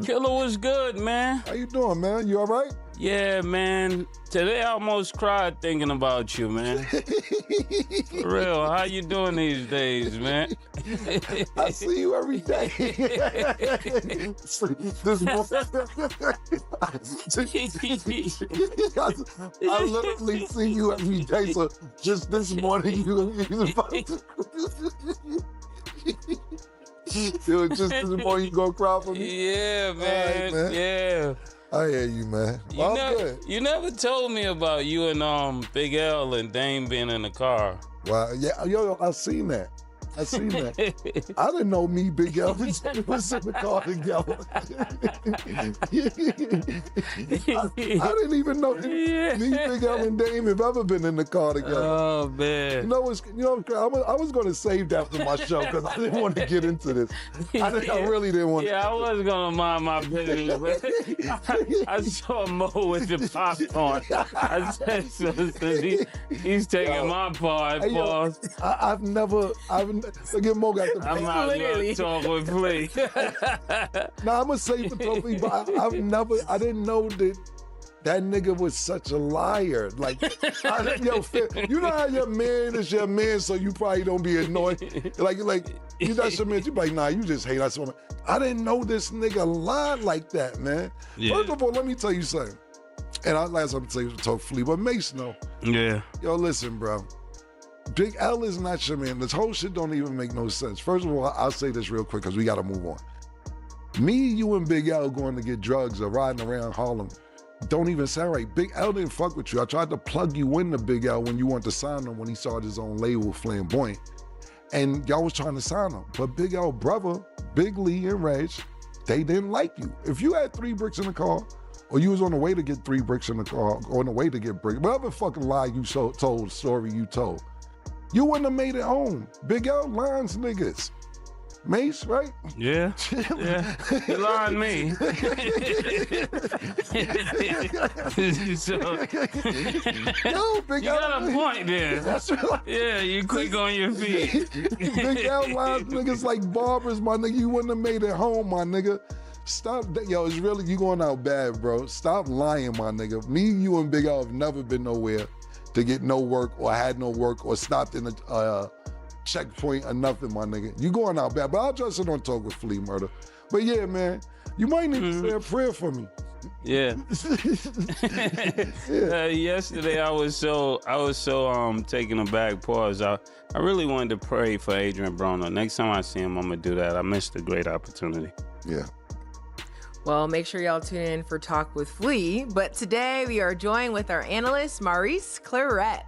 Killer was good, man. How you doing, man? You all right? Yeah, man. Today I almost cried thinking about you, man. For real, how you doing these days, man? I see you every day. I literally see you every day. So just this morning, Dude, just this morning you gonna cry for me? Yeah, man. Right, man. Yeah. I hear you, man. Well, I'm good. You never told me about you and Big L and Dame being in the car. Wow, yeah, yo, I seen that. I seen that. I didn't know me, Big L, was in the car together. I didn't even know me, Big L, and Dame have ever been in the car together. Oh man! I was going to save that for my show because I didn't want to get into this. I really didn't want. Yeah, I was gonna mind my business, but I saw Mo with the popcorn. I said, so he's taking my part. Hey, I've never. Look at Mo got the. I'm not gonna talk with Flea. Nah, I'm gonna say for Flea, but I didn't know that nigga was such a liar. Like, you know how your man is your man, so you probably don't be annoyed. Like you that's your man. You be like, nah, you just hate that woman. I didn't know this nigga lied like that, man. Yeah. First of all, let me tell you something. And last I'm gonna talk Flea, but Mase know. Yeah. Yo, listen, bro. Big L is not your man. This whole shit don't even make no sense. First of all, I'll say this real quick because we got to move on. Me, you, and Big L going to get drugs or riding around Harlem don't even sound right. Big L didn't fuck with you. I tried to plug you into Big L when you wanted to sign him when he started his own label, Flamboyant. And y'all was trying to sign him. But Big L brother, Big Lee and Reg, they didn't like you. If you had 3 bricks in the car, or you was on the way to get 3 bricks in the car, or on the way to get bricks, whatever fucking lie you told, story you told, you wouldn't have made it home. Big L lines niggas. Mase, right? Yeah. Yeah. You lying me. So, Yo, Big you L. got a point there. That's right. Yeah, you quick on your feet. Big L lines niggas like barbers, my nigga. You wouldn't have made it home, my nigga. Stop. Yo, it's really, you going out bad, bro. Stop lying, my nigga. Me, you, and Big L have never been nowhere to get no work or had no work or stopped in a checkpoint or nothing, my nigga. You going out bad, but I'll just don't talk with Flea Murder. But yeah, man, you might need to say a prayer for me. Yeah. Yesterday I was so taken aback. Pause. I really wanted to pray for Adrian Broner. Next time I see him, I'm gonna do that. I missed a great opportunity. Yeah. Well, make sure y'all tune in for Talk with Flea. But today we are joined with our analyst, Maurice Claret.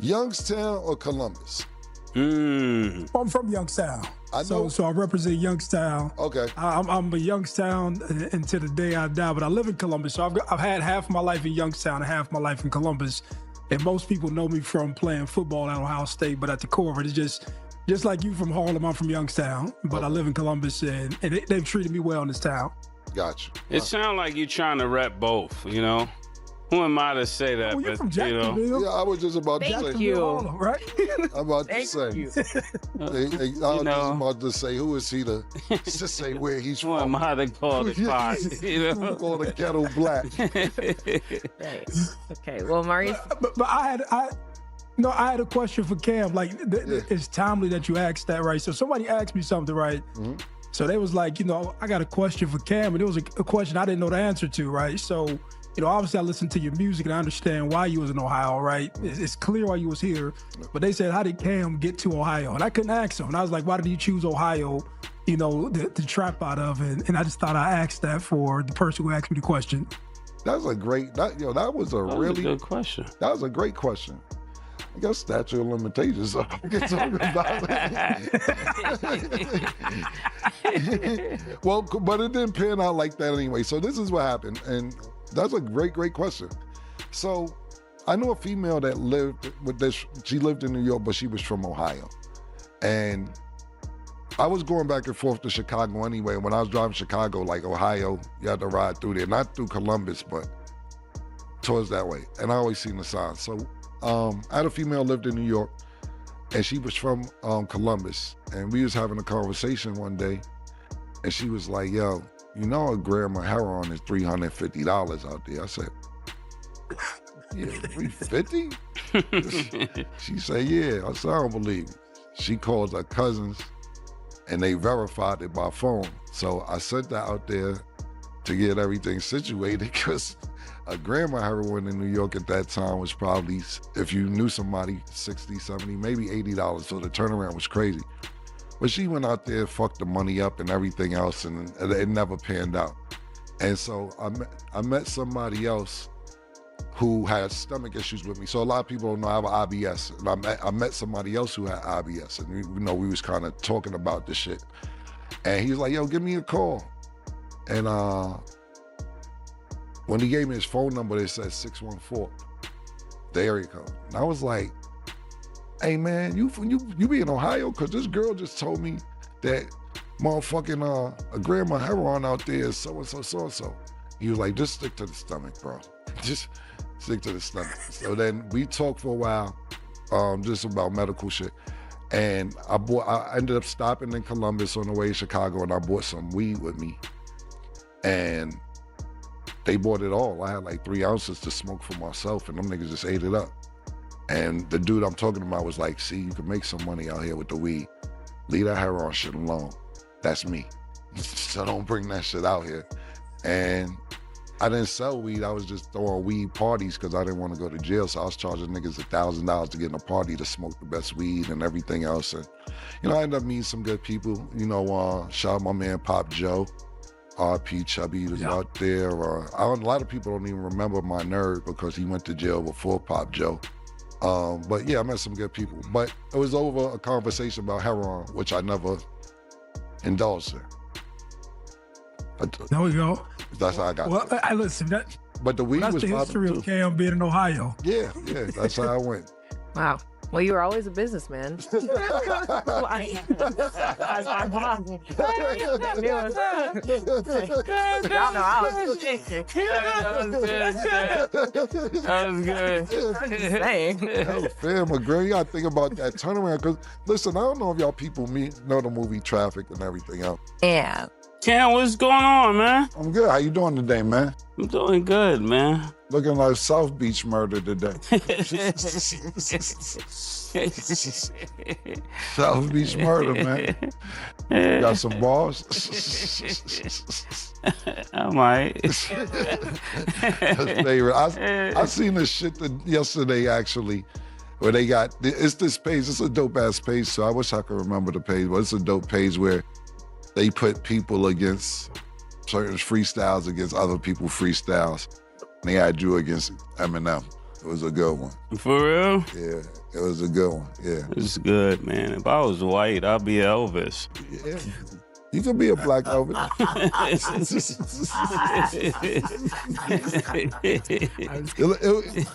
Youngstown or Columbus? I'm from Youngstown. I know. So I represent Youngstown. Okay. I'm a Youngstown until the day I die, but I live in Columbus. So I've had half my life in Youngstown and half my life in Columbus. And most people know me from playing football at Ohio State, but at the core of it, it's just like you from Harlem, I'm from Youngstown, but I live in Columbus, and they've treated me well in this town. Gotcha. It sounds like you're trying to rep both, you know? Who am I to say that? Oh, you're from you know. Jacksonville. Yeah, I was just about to say. Thank you. Right? I'm about to Thank say. you. I was just about to say, who is he to say where he's Who am from? I to call the pot? You know? Call the kettle black. Right. Okay. Well, Maurice. But I had a question for Cam. Like, it's timely that you asked that, right? So somebody asked me something, right? Mm-hmm. So they was like, I got a question for Cam, and it was a question I didn't know the answer to, right? So, obviously I listened to your music and I understand why you was in Ohio, right? It's clear why you was here. But they said, how did Cam get to Ohio? And I couldn't ask him. And I was like, why did you choose Ohio, to trap out of? And I just thought I asked that for the person who asked me the question. That was a great, that was a really good question. That was a great question. I guess statute of limitations, so I can talk about it. Well, but it didn't pan out like that anyway. So this is what happened. And that's a great, great question. So I knew a female that lived with this, she lived in New York, but she was from Ohio. And I was going back and forth to Chicago anyway. When I was driving Chicago, like Ohio, you had to ride through there, not through Columbus, but towards that way. And I always seen the signs. So I had a female lived in New York, and she was from Columbus. And we was having a conversation one day, And she was like, yo, you know a gram of heroin is $350 out there. I said, yeah, 350? She said, yeah. I said, I don't believe it. She called her cousins and they verified it by phone. So I sent that out there to get everything situated because a gram of heroin in New York at that time was probably, if you knew somebody, 60, 70, maybe $80. So the turnaround was crazy. But she went out there, fucked the money up and everything else, and it never panned out. And so I met somebody else who had stomach issues with me. So a lot of people don't know I have IBS. And I met somebody else who had IBS, and we was kind of talking about this shit. And he was like, yo, give me a call. And when he gave me his phone number, it said 614, the area code. And I was like, hey man, you be in Ohio? Cause this girl just told me that motherfucking a gram of heroin out there is so-and-so, so-and-so. He was like, just stick to the stomach, bro. Just stick to the stomach. So then we talked for a while, just about medical shit. And I ended up stopping in Columbus on the way to Chicago, and I bought some weed with me. And they bought it all. I had like 3 ounces to smoke for myself, and them niggas just ate it up. And the dude I'm talking about was like, see, you can make some money out here with the weed. Leave that heroin shit alone. That's me. So don't bring that shit out here. And I didn't sell weed. I was just throwing weed parties because I didn't want to go to jail. So I was charging niggas $1,000 to get in a party to smoke the best weed and everything else. And, I ended up meeting some good people. Shout out my man Pop Joe. RP Chubby was out there. A lot of people don't even remember my nerd because he went to jail before Pop Joe. But yeah, I met some good people. But it was over a conversation about heroin, which I never indulged in. There we go. That's how I got Well, I listen. But the weed that's was the history popping of too. Cam being in Ohio. Yeah, that's how I went. Wow. Well, you were always a businessman. Y'all know I was That was good. saying. That was fair, McGregor. You gotta think about that turnaround. Cause listen, I don't know if y'all people know the movie Traffic and everything else. Yeah. Cam, what's going on, man? I'm good. How you doing today, man? I'm doing good, man. Looking like South Beach murder today. South Beach murder, man. Got some balls? I might. That's favorite. I seen this shit yesterday, actually, where they got, it's this page, it's a dope ass page, so I wish I could remember the page, but it's a dope page where they put people against certain freestyles against other people's freestyles. And they had you against Eminem. It was a good one. For real? Yeah, it was a good one. Yeah. It's good, man. If I was white, I'd be Elvis. Yeah. You could be a black Elvis.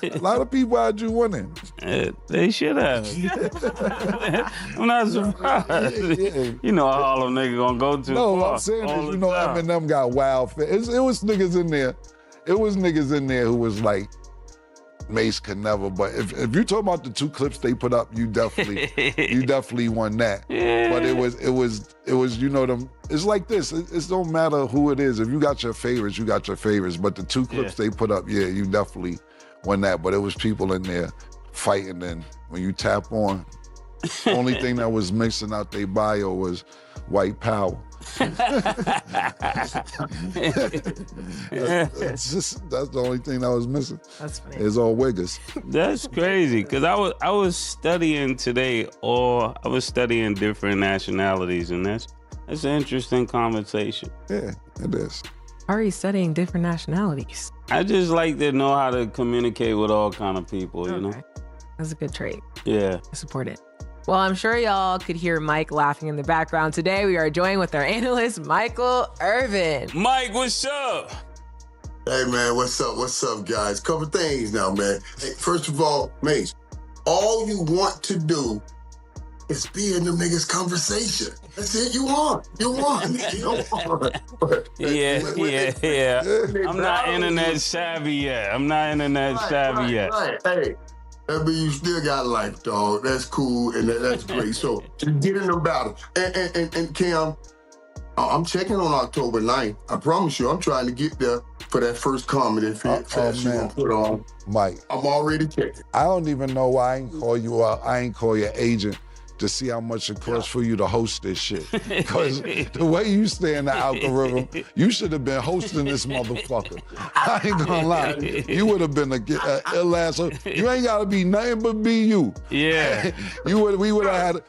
A lot of people had you winning. They should have. I'm not surprised. Yeah. You know how them niggas gonna go too No, far. what I'm saying all is, the time. Eminem got wild. It was niggas in there. It was niggas in there who was like, Mase could never. But if you talk about the 2 clips they put up, you definitely won that. Yeah. But it was them. It's like this. It don't matter who it is. If you got your favorites, you got your favorites. But the 2 clips they put up, yeah, you definitely won that. But it was people in there fighting. And when you tap on, only thing that was mixing out their bio was white power. That's the only thing that was missing. That's funny. It's all wiggers. That's crazy, cause I was studying today, or I was studying different nationalities, and that's an interesting conversation. Yeah, it is. How are you studying different nationalities? I just like to know how to communicate with all kind of people, you know? That's a good trait. Yeah. I support it. Well, I'm sure y'all could hear Mike laughing in the background. Today, we are joined with our analyst, Michael Irvin. Mike, what's up? Hey, man, what's up? What's up, guys? Couple things now, man. Hey, first of all, Mase, all you want to do is be in them niggas' conversation. That's it. You want. You want. Yeah. I'm not internet savvy yet. Right. Hey, that means you still got life, dog. That's cool and that's great. So get in the battle. And Cam, I'm checking on October 9th. I promise you, I'm trying to get there for that first comedy fest you gonna put on. Mike, I'm already checking. I don't even know why I ain't call you out. I ain't call your agent to see how much it costs for you to host this shit. Because the way you stay in the algorithm, you should have been hosting this motherfucker. I ain't gonna lie. You would have been a ill ass. You ain't gotta be nothing but be you. Yeah. We would have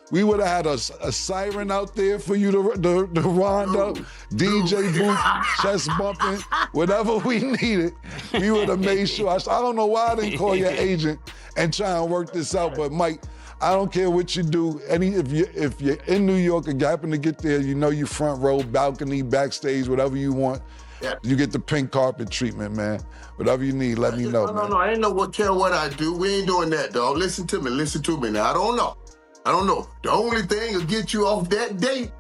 had a siren out there for you to wind up, DJ booth, chest bumping, whatever we needed. We would have made sure. I don't know why I didn't call your agent and try and work this out, but Mike, I don't care what you do. If you're in New York and you happen to get there, you know you front row, balcony, backstage, whatever you want. Yeah. You get the pink carpet treatment, man. Whatever you need, let me know, man. No, I ain't know what I do. We ain't doing that, dog. Listen to me now. I don't know. The only thing that'll get you off that date,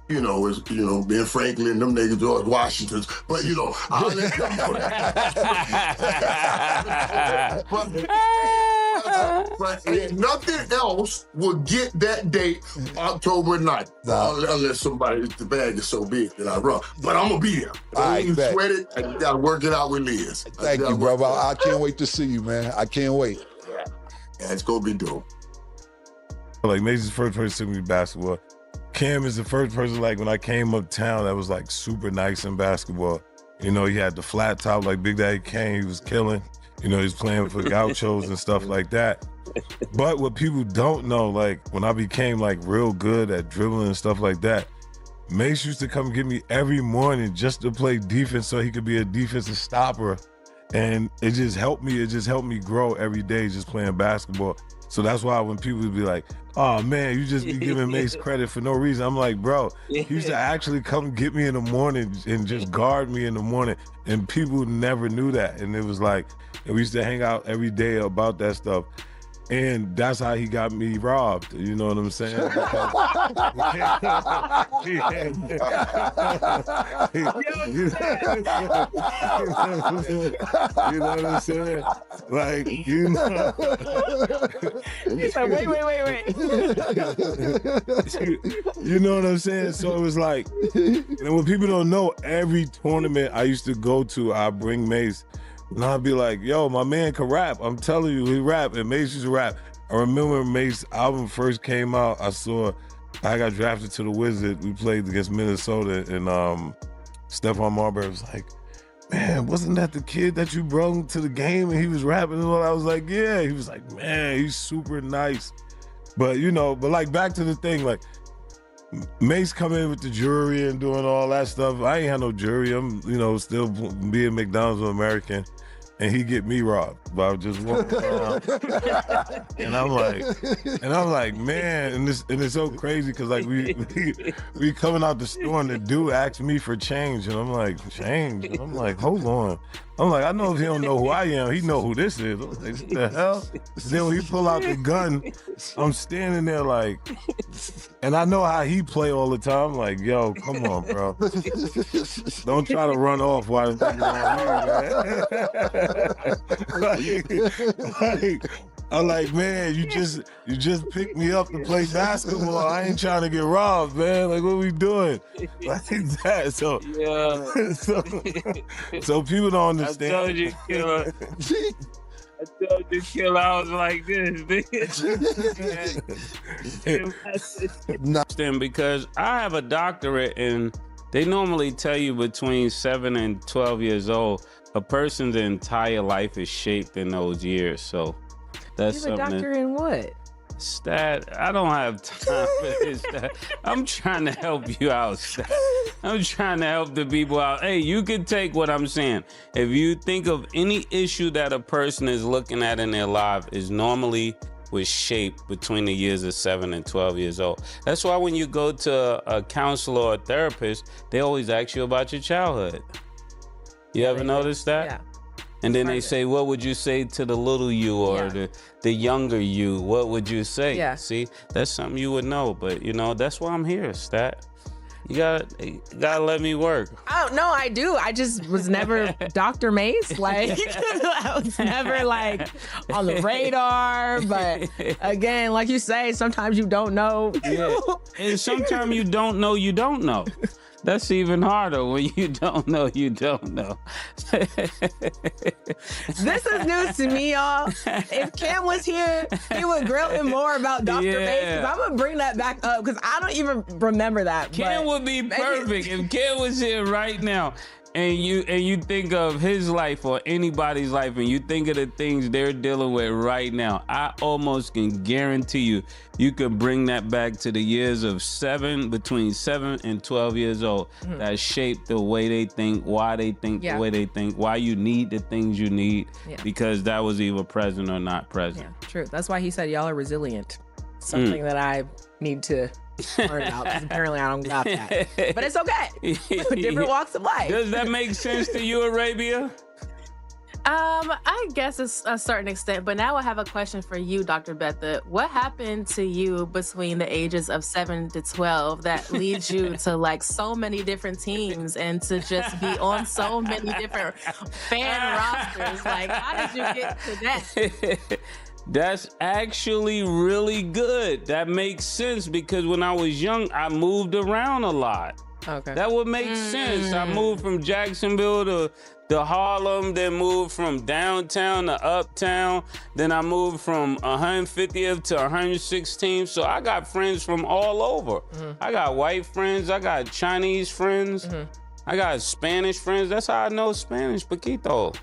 is, Ben Franklin, them niggas, George Washington's. But, I'll let them know that. But nothing else will get that date October 9th. Unless the bag is so big that I run. But I'm going to be there. Don't even sweat it. I got to work it out with Liz. Thank you, brother. I can't wait to see you, man. I can't wait. Yeah, it's going to be dope. Like, Mase is the first person to me basketball. Cam is the first person, like, when I came uptown that was, like, super nice in basketball. He had the flat top, like Big Daddy Kane. He was killing. He was playing for Gauchos and stuff like that. But what people don't know, like, when I became, like, real good at dribbling and stuff like that, Mase used to come get me every morning just to play defense so he could be a defensive stopper. And it just helped me. It just helped me grow every day just playing basketball. So that's why when people would be like, oh man, you just be giving Mase credit for no reason. I'm like, bro, he used to actually come get me in the morning and just guard me in the morning. And people never knew that. And it was like, and we used to hang out every day about that stuff. And that's how he got me robbed. You know what I'm saying? You know what I'm saying? Like, He's like, wait. You know what I'm saying? So it was like, and when people don't know, every tournament I used to go to, I bring Mase. And I'd be like, yo, my man can rap. I'm telling you, he rap, and Mase used to rap. I remember when Mase's album first came out, I got drafted to the Wizards. We played against Minnesota, and Stephon Marbury was like, man, wasn't that the kid that you brought to the game and he was rapping and all? I was like, yeah. He was like, man, he's super nice. But, like, back to the thing, like, Mase come in with the jury and doing all that stuff. I ain't had no jury. I'm, still being McDonald's American. And he get me robbed by just walking around. and I'm like, man, and it's so crazy because like we coming out the store and the dude asked me for change, and I'm like, change? And I'm like, hold on. I'm like, I know if he don't know who I am, he know who this is. I'm like, what the hell? Then when he pull out the gun, I'm standing there like, and I know how he play all the time. I'm like, yo, come on, bro. Don't try to run off while it's on me, man. I'm like, man, you just picked me up to play basketball. I ain't trying to get robbed, man. Like, what we doing? Like that. So, yeah. So people don't understand. I told you, killer. I was like this, bitch. Because I have a doctorate, and they normally tell you between 7 and 12 years old, a person's entire life is shaped in those years. So that's you have a doctor in what? Stat, I don't have time for this. I'm trying to help you out, Stat. I'm trying to help the people out. Hey, you can take what I'm saying. If you think of any issue that a person is looking at in their life, is normally was shaped between the years of 7 and 12 years old. That's why when you go to a counselor or a therapist, they always ask you about your childhood. You ever notice that? Yeah. And then they say, what would you say to the little you or the younger you? What would you say? Yeah. See, that's something you would know. But, that's why I'm here, Stat. You gotta let me work. Oh, no, I do. I just was never Dr. Mase. Like, I was never, like, on the radar. But, again, like you say, sometimes you don't know. Yeah. And sometimes you don't know. That's even harder when you don't know. You don't know. This is news to me, y'all. If Cam was here, he would grill him more about Dr. Mase. Yeah. I'm gonna bring that back up because I don't even remember that. Ken would be perfect if Ken was here right now. And you think of his life or anybody's life, and you think of the things they're dealing with right now. I almost can guarantee you could bring that back to the years of between 7 and 12 years old. That shaped the way they think, why they think the way they think, why you need the things you need, because that was either present or not present. Yeah, true. That's why he said y'all are resilient. Something that I need to learn about, because apparently I don't got that. But it's okay. Different walks of life. Does that make sense to you, Arabia? I guess it's a certain extent, but now I have a question for you, Dr. Betha. What happened to you between the ages of 7 to 12 that leads you to like so many different teams and to just be on so many different fan rosters? Like, how did you get to that? That's actually really good. That makes sense because when I was young, I moved around a lot. Okay. That would make sense. I moved from Jacksonville to Harlem, then moved from downtown to uptown. Then I moved from 150th to 116th. So I got friends from all over. I got white friends. I got Chinese friends. I got Spanish friends. That's how I know Spanish, poquito.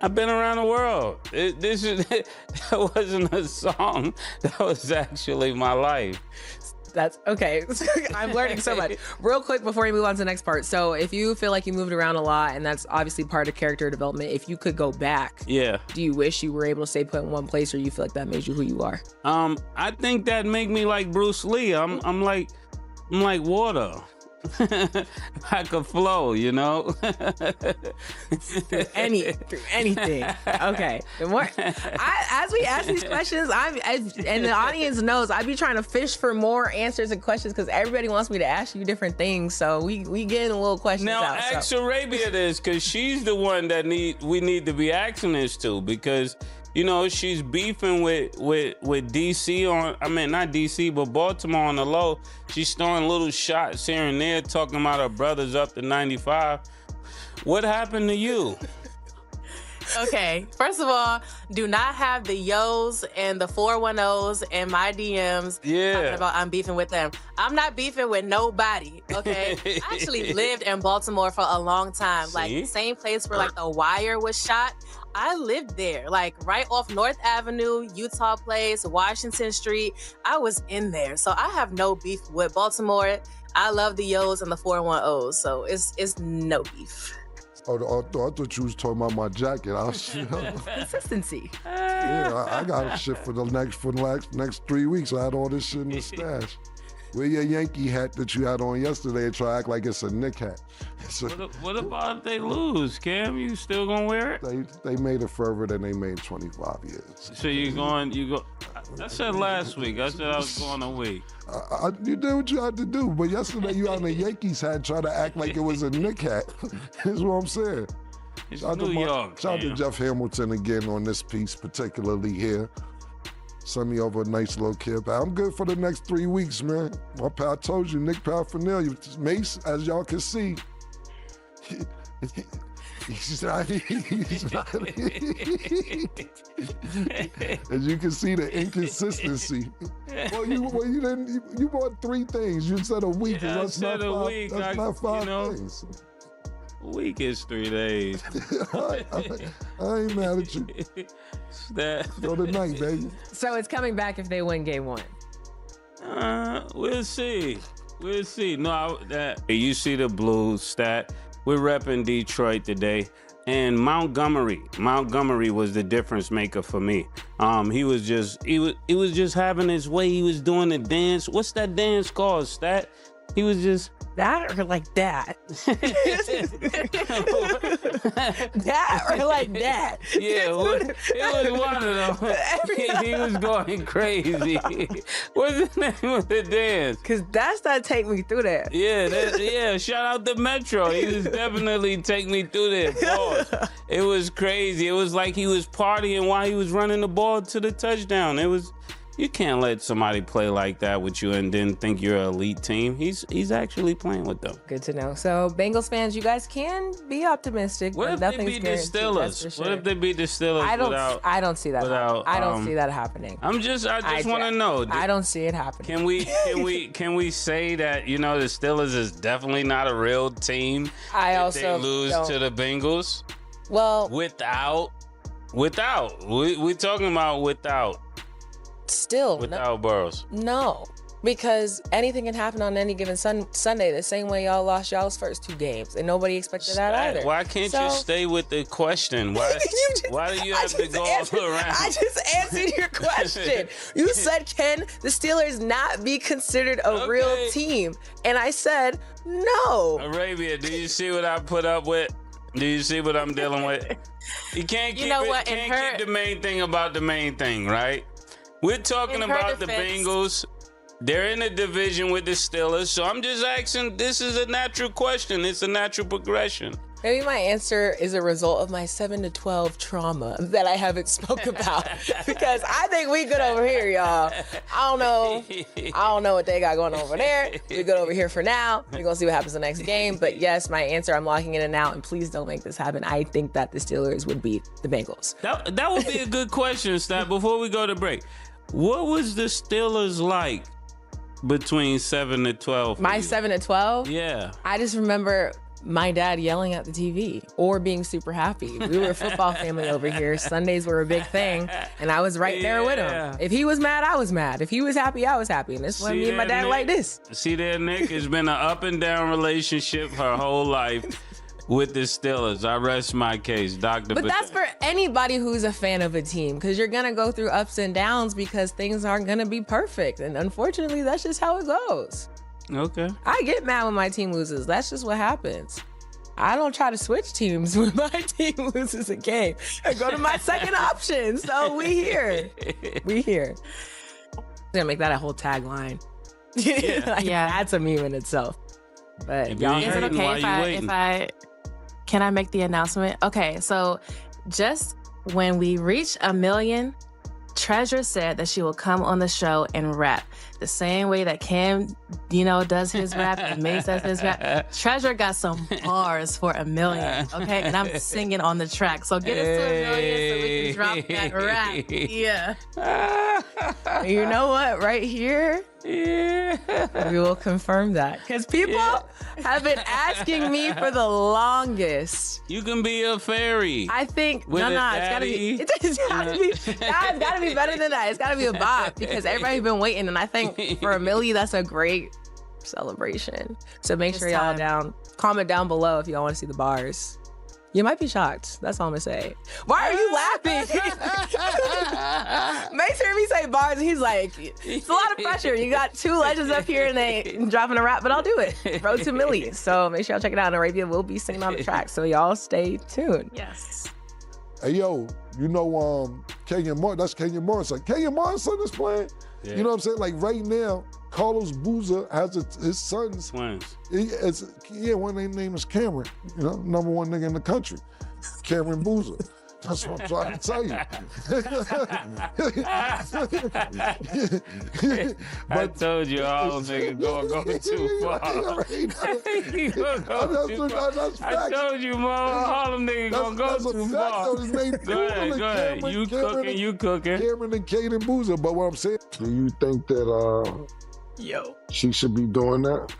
I've been around the world. That wasn't a song. That was actually my life. That's okay. I'm learning so much. Real quick before we move on to the next part. So if you feel like you moved around a lot, and that's obviously part of character development, if you could go back, do you wish you were able to stay put in one place, or you feel like that made you who you are? I think that make me like Bruce Lee. I'm like water. I could flow, you know. through anything. Okay. The more as we ask these questions, and the audience knows, I be trying to fish for more answers and questions because everybody wants me to ask you different things. So we getting a little questions now out. Ask Arabia this, because she's the one that we need to be asking this to, because you know she's beefing with DC not DC, but Baltimore on the low. She's throwing little shots here and there, talking about her brothers up to 95. What happened to you? Okay, first of all, do not have the yos and the 410s in my DMs talking about I'm beefing with them. I'm not beefing with nobody, okay? I actually lived in Baltimore for a long time. See? Like, the same place where, like, The Wire was shot. I lived there, like, right off North Avenue, Utah Place, Washington Street. I was in there. So I have no beef with Baltimore. I love the yos and the 410s, so it's no beef. Oh, I thought you was talking about my jacket. Consistency. I got shit for the next 3 weeks. I had all this shit in the stash. Wear your Yankee hat that you had on yesterday and try to act like it's a Knick hat. So, what about if they lose, Cam? You still gonna wear it? They made it further than they made 25 years. So you go. I said last week. I said I was going a week. You did what you had to do, but yesterday you had a Yankees hat trying to act like it was a Knick hat. That's what I'm saying. It's Shout New York. Shout out to Jeff Hamilton again on this piece, particularly here. Send me over a nice little kid. I'm good for the next 3 weeks, man. My pal, I told you, Nick Paraphernalia, Mase, as y'all can see, he's not. As you can see, the inconsistency. Well, you didn't. You bought 3 things. You said a week. Yeah, That's not 5. week. That's not 5 things. A week is 3 days. I ain't mad at you. Go tonight, baby. So it's coming back if they win game 1. We'll see. No, you see the Blues stat. We're repping Detroit today. And Montgomery was the difference maker for me. He was just having his way. He was doing the dance. What's that dance called, Stat? He was just that or like that. That or like that. Yeah, it was one of them. He was going crazy. What's the name of the dance? Because that's not Take Me Through There. Yeah, shout out to Metro. He was definitely Take Me Through There. Pause. It was crazy. It was like he was partying while he was running the ball to the touchdown. It You can't let somebody play like that with you and then think you're an elite team. He's actually playing with them. Good to know. So, Bengals fans, you guys can be optimistic. What but if they beat the nothing's guaranteed, that's for Steelers? sure. What if they beat the Steelers I don't see that. without, I don't see that happening. I just want to know. I don't see it happening. Can we say that, you know, the Steelers is definitely not a real team? I if also they lose don't. to the Bengals Well, without. We're talking about without Burrows. No, because anything can happen on any given Sunday. The same way y'all lost y'all's first 2 games, and nobody expected that either. Why can't you stay with the question? Why do you have to go all around? I just answered your question. You said, can the Steelers not be considered a real team? And I said, no. Arabia, do you see what I put up with? Do you see what I'm dealing with? You can't keep keep the main thing about the main thing, right? We're talking about the Bengals. They're in a division with the Steelers, so I'm just asking. This is a natural question. It's a natural progression. Maybe my answer is a result of my 7-12 trauma that I haven't spoke about, because I think we good over here, y'all. I don't know what they got going on over there. We good over here for now. We're gonna see what happens the next game. But yes, my answer, I'm locking it in now, and please don't make this happen. I think that the Steelers would beat the Bengals. That would be a good question, Stat. Before we go to break, what was the Steelers like between 7 to 12? My 7 to 12? Yeah. I just remember my dad yelling at the TV or being super happy. We were a football family over here. Sundays were a big thing, and I was right there with him. If he was mad, I was mad. If he was happy, I was happy. And this is when me and my dad like this. See there, Nick? It's been an up and down relationship her whole life with the Steelers. I rest my case, Dr. But that's for anybody who's a fan of a team, because you're going to go through ups and downs because things aren't going to be perfect. And unfortunately, that's just how it goes. Okay. I get mad when my team loses. That's just what happens. I don't try to switch teams when my team loses a game. I go to my second option. So we here. I'm gonna make that a whole tagline. That's a meme in itself. But y'all, is it okay if I can I make the announcement? Okay, so just when we reach 1 million, Treasure said that she will come on the show and rap the same way that Cam, does his rap and Mase does his rap. Treasure got some bars for 1 million, okay? And I'm singing on the track. So get us to 1 million so we can drop that rap. Yeah. You know what? Right here, we will confirm that. Because people have been asking me for the longest. You can be a fairy. I think, it's gotta be better than that. It's gotta be a bop, because everybody's been waiting, and I think for 1 million, that's a great celebration. So make sure y'all comment down below if y'all want to see the bars. You might be shocked. That's all I'm gonna say. Why are you laughing? Make sure me say bars, and he's like, it's a lot of pressure. You got 2 legends up here and they dropping a rap, but I'll do it. Road to millions. So make sure y'all check it out. And Arabia will be singing on the track. So y'all stay tuned. Yes. Hey, yo, Kenyon Martin, that's Kenyon Morrison. Kenyon Morrison is playing. Yeah. You know what I'm saying? Like right now, Carlos Boozer has his son's twins. One of their name is Camron. Number 1 nigga in the country, Camron Boozer. That's what I'm trying to tell you. I told you all niggas gonna go too far. I told you, all them niggas gonna go too far. Go ahead. You cooking. Cameron and Caden Boozer. But what I'm saying, do you think that she should be doing that?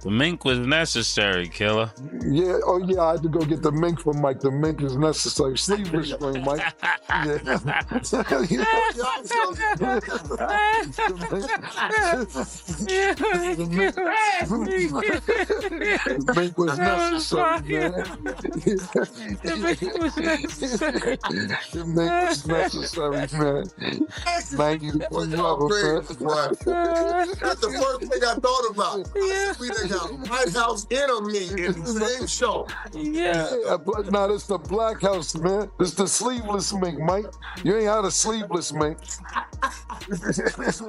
The mink was necessary, killer. Yeah, I had to go get the mink from Mike. The mink is necessary. Sleeve restraint, Mike. Yeah. The mink was necessary, man. The mink was necessary, man. Thank you for your love, man. That's the first thing I thought about. We done got White House enemy in the same show. Yeah, but no, it's the Black House, man. It's the sleeveless mink, Mike. You ain't had a sleeveless mink.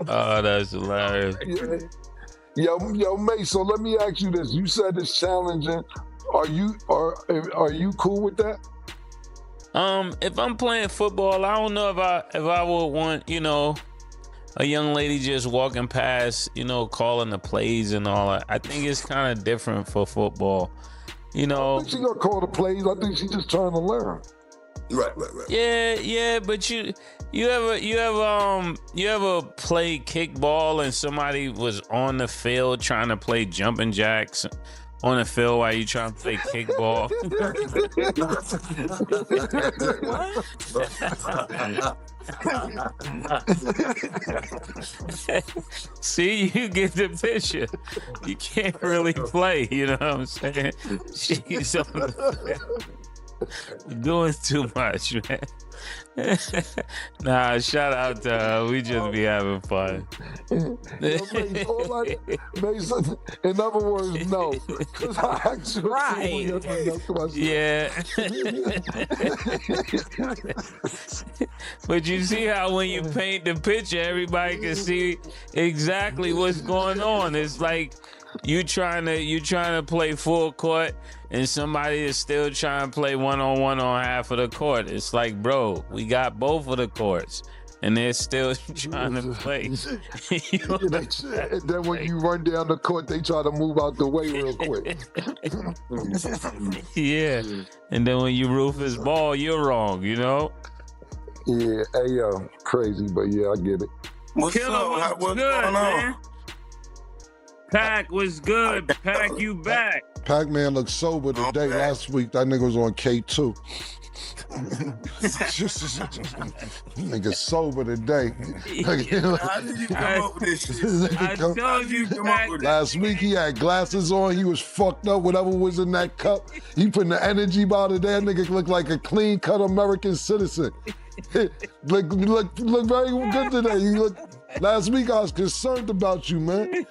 Oh, that's hilarious. Yo, Mase, so let me ask you this. You said it's challenging. Are you cool with that? If I'm playing football, I don't know if I would want, a young lady just walking past, calling the plays and all that. I think it's kind of different for football. I think she gonna call the plays. I think she's just trying to learn. Right. Yeah, but you ever play kickball and somebody was on the field trying to play jumping jacks on the field while you trying to play kickball? See, you get the picture. You can't really play, you know what I'm saying? She's on the field. You're doing too much, man. Nah, shout out to her. We just be having fun. Mason, in other words, no. Right. Yeah. But you see how when you paint the picture, everybody can see exactly what's going on. It's like you trying to play full court and somebody is still trying to play one-on-one on half of the court. It's like, bro, we got both of the courts and they're still trying to play. And then when you run down the court, they try to move out the way real quick. Yeah. And then when you roof his ball, you're wrong, Yeah, AYO, crazy, but yeah, I get it. What's Killer, up? What's good, going man? on? Pac was good. Pac, you back. Pac-Man looked sober today. Okay. Last week, that nigga was on K2. Nigga sober today. How did you come up with this shit? I told you, Pac. Last week he had glasses on. He was fucked up. Whatever was in that cup, he put the energy bottle there. Nigga looked like a clean-cut American citizen. look very good today. Last week I was concerned about you, man.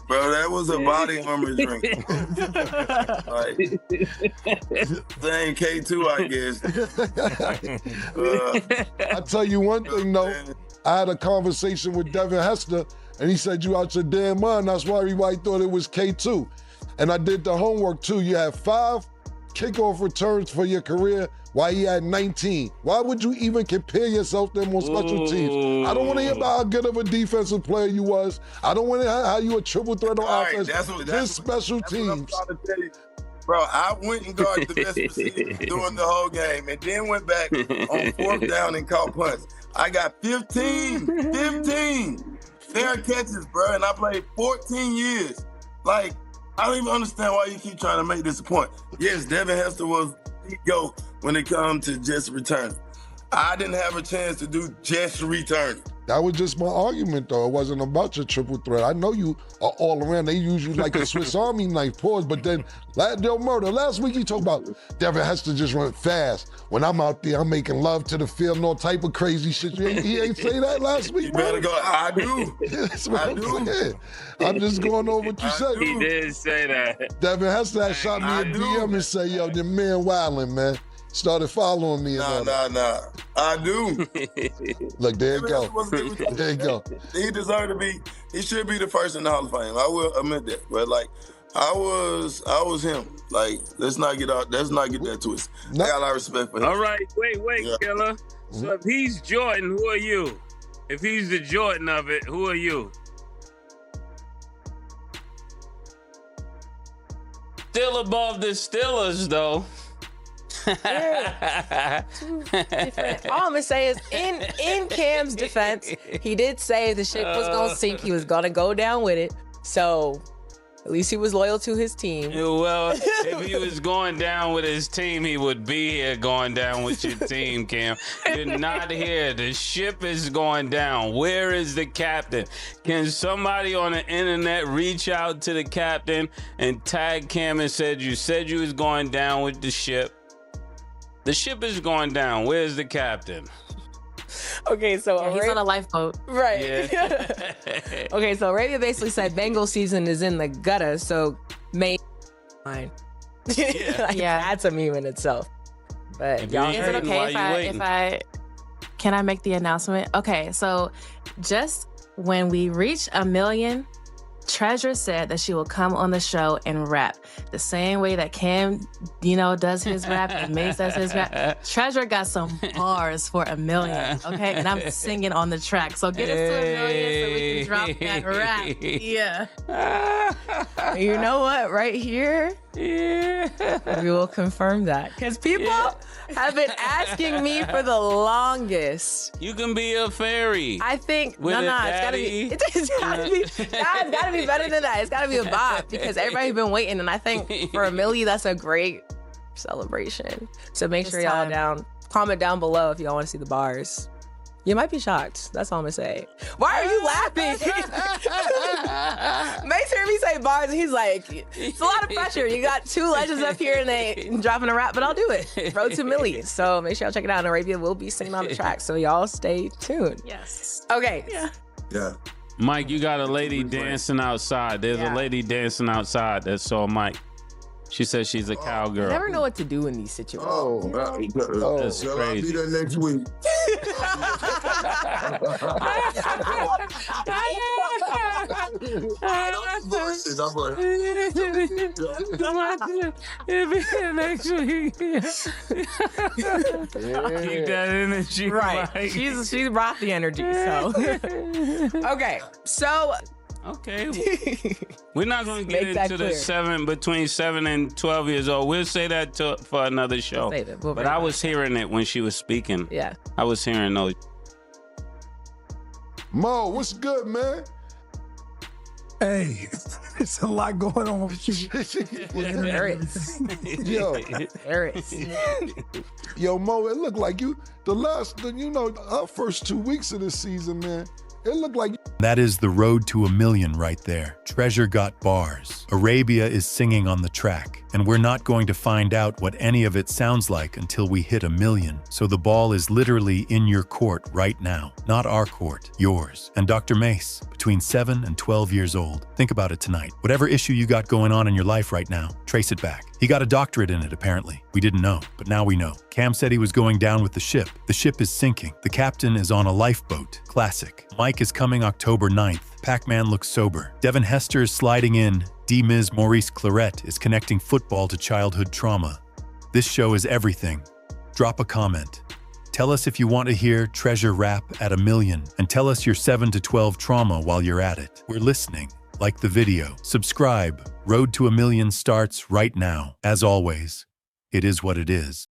Bro, that was a body armor drink. Same K2, I guess. I tell you one thing though, I had a conversation with Devin Hester, and he said you out your damn mind. That's why everybody thought it was K2. And I did the homework too. You had 5 kickoff returns for your career, while he had 19. Why would you even compare yourself to him on special teams? I don't want to hear about how good of a defensive player you was. I don't want to hear how you a triple threat on offense. His special teams. Bro, I went and guarded the best receiver during the whole game and then went back on 4th down and caught punts. I got 15 fair catches, bro, and I played 14 years. Like, I don't even understand why you keep trying to make this a point. Yes, Devin Hester was the GOAT when it comes to just returning. I didn't have a chance to do just returning. That was just my argument, though. It wasn't about your triple threat. I know you are all around. They use you like a Swiss Army knife, pause. But then, last week you talked about Devin Hester just run fast. When I'm out there, I'm making love to the field and all type of crazy shit. He ain't say that last week, You better go. I do. That's what I I'm do. saying. I'm just going over what you said. He did say that. Devin Hester had shot me a DM and say, yo, the man wildin', man. Started following me. Nah. I do. Look, there you go. There you go. He deserved to be. He should be the first in the Hall of Fame. I will admit that. But like, I was him. Like, let's not get that twist. I got a lot of respect for him. All right, wait, Yeah. Killer. So if he's Jordan, who are you? If he's the Jordan of it, who are you? Still above the Steelers, though. Different. All I'm gonna say is, in Cam's defense, he did say if the ship was gonna sink, he was gonna go down with it. So at least he was loyal to his team. Well, if he was going down with his team, he would be here going down with your team, Cam. You're not here. The ship is going down. Where is the captain? Can somebody on the internet reach out to the captain and tag Cam and said you was going down with the ship? The ship is going down. Where's the captain? Okay, so Yeah, he's on a lifeboat. right. Yeah. Okay, so Arabia basically said Bengal season is in the gutter, so May fine. Yeah. That's a meme in itself. But If y'all you Is ain't it Why okay you if waiting? can I make the announcement? Okay, so just when we reach 1 million Treasure said that she will come on the show and rap the same way that Cam, does his rap and Mase does his rap. Treasure got some bars for $1 million, okay? And I'm singing on the track. So get us to $1 million so we can drop that rap. Yeah. You know what? Right here, we will confirm that. Because people have been asking me for the longest. You can be a fairy. I think, With no, a it's gotta be better than that. It's gotta be a bop because everybody's been waiting. And I think for $1 million, that's a great celebration. So make sure y'all comment down below if y'all want to see the bars. You might be shocked. That's all I'm gonna say. Why are you laughing? Make sure me say bars, and he's like, it's a lot of pressure. You got 2 legends up here, and they dropping a rap, but I'll do it. Road to $1 million. So make sure y'all check it out. And Arabia will be singing on the track, so y'all stay tuned. Yes. Okay. Yeah. Mike, you got a lady dancing outside. There's a lady dancing outside that saw Mike. She says she's a cowgirl. I never know what to do in these situations. That's I'll crazy. be there next week. Next week. Keep that energy. Right. Mike. She's brought the energy. So okay. So okay. We're not going to Make get that into the clear. between 7 and 12 years old. We'll say that for another show. Save it. We'll But bring I it was hearing it when she was speaking. Yeah. I was hearing those. Mo, what's good, man? Hey, it's a lot going on with you. There is. Yo, There is. yo, Mo, it looked like our first 2 weeks of this season, man, it looked like That is the road to $1 million right there. Treasure got bars. Arabia is singing on the track. And we're not going to find out what any of it sounds like until we hit $1 million. So the ball is literally in your court right now. Not our court, yours. And Dr. Mase, between 7 and 12 years old. Think about it tonight. Whatever issue you got going on in your life right now, trace it back. He got a doctorate in it, apparently. We didn't know, but now we know. Cam said he was going down with the ship. The ship is sinking. The captain is on a lifeboat. Classic. Mike is coming October 9th. Pac-Man looks sober. Devin Hester is sliding in. D-Miz Maurice Claret is connecting football to childhood trauma. This show is everything. Drop a comment. Tell us if you want to hear Treasure rap at $1 million, and tell us your 7 to 12 trauma while you're at it. We're listening. Like the video. Subscribe. Road to $1 million starts right now. As always, it is what it is.